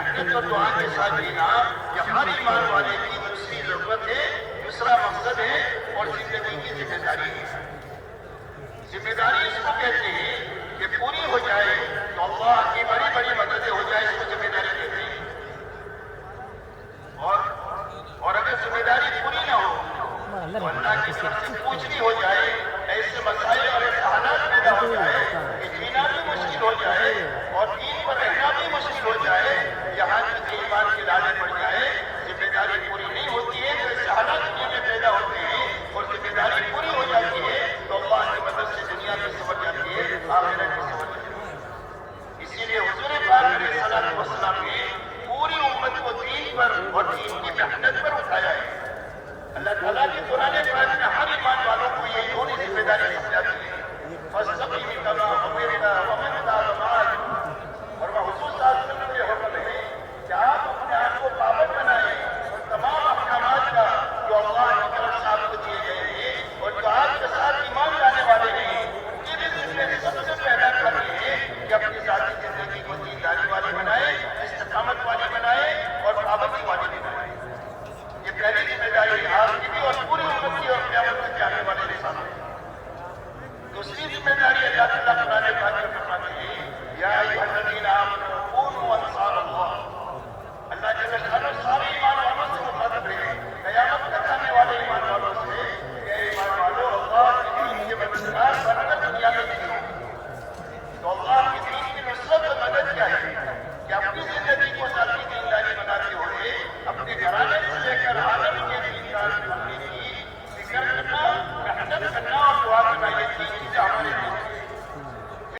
محنت اور دعا کے ساتھ جینا یہ ہر ایمان والے کی دوسری ضرورت ہے، دوسرا مقصد ہے اور زندگی کی ذمہ داری ہے۔ ذمہ داری اس کو کہتے ہیں کہ پوری ہو جائے تو اللہ کی بڑی بڑی مددیں ہو جائے، اس کو ذمہ داری کہتے ہیں۔ اور اگر ذمہ داری پوری نہ ہو تو اللہ کی طرف سے پوچھنی ہو جائے، ایسے مسائل اور ایسے حالات پیدا ہو جائے کہ جینا بھی مشکل ہو جائے اور دین پر رہنا بھی مشکل ہو جائے، یہاں تک کہ ایمان کی ڈالیں پڑ جائے، ذمہ داری پوری نہیں ہوتی ہے تو ایسے حالات دنیا میں پیدا ہوتے ہیں، اور ذمہ داری پوری ہو جاتی ہے تو اللہ کی مدد سے دنیا کی سمجھ جاتی ہے، آخرت کی سمجھ جاتی ہے۔ اسی لیے حضور پاک علیہ الصلوۃ والسلام نے پوری امت کو دین پر اور دین کی محنت پر اٹھایا ہے۔ اللہ تعالیٰ کی قرآن پاک میں ہر ایمان والوں کو یہ دونوں ذمہ داری سمجھاتی ہے۔ فَاسْتَقِمْ كَمَا أُمِرْتَ وَمَنْ تَابَ مَعَكَ، اور وہ حضور صلی اللہ علیہ وسلم کے حکم ہے کہ آپ اپنے آپ کو پابند بنائیں اور تمام احکامات کا جو اللہ کی طرف سے آپ کو دیے گئے ہیں اور جو آپ کے ساتھ ایمان لانے والے ہیں ان کی بھی ذمہ سب سے پہلا کام یہ ہے کہ اپنی ذاتی زندگی کو دینداری والی بنائے، استقامت والی بنائے اور پابندی والی بنائے۔ یہ پہلی ذمہ داری ہے آپ کی بھی اور پوری امت کی اور قیامت تک آنے والے انسانوں کی۔ دوسری ذمہ داری اللہ تعالیٰ قرآن پاک میں فرماتے ہیں یا ایھا الذین آمنوا کونوا انصار اللہ۔ اللہ جل شانہ سارے ایمان والوں سے مخاطب ہے، قیامت تک آنے والے ایمان والوں سے کہ ایمان والوں اللہ کے دین کے مددگار بن کر دنیا میں جیو۔ تو اللہ کے دین کی نصرت اور مدد کیا ہے کہ اپنی زندگی کو ذاتی دینداری بناتے ہوئے اپنے گھرانے سے لے کر عالم کے دیندار بننے کی فکر کرنا، محنت کرنا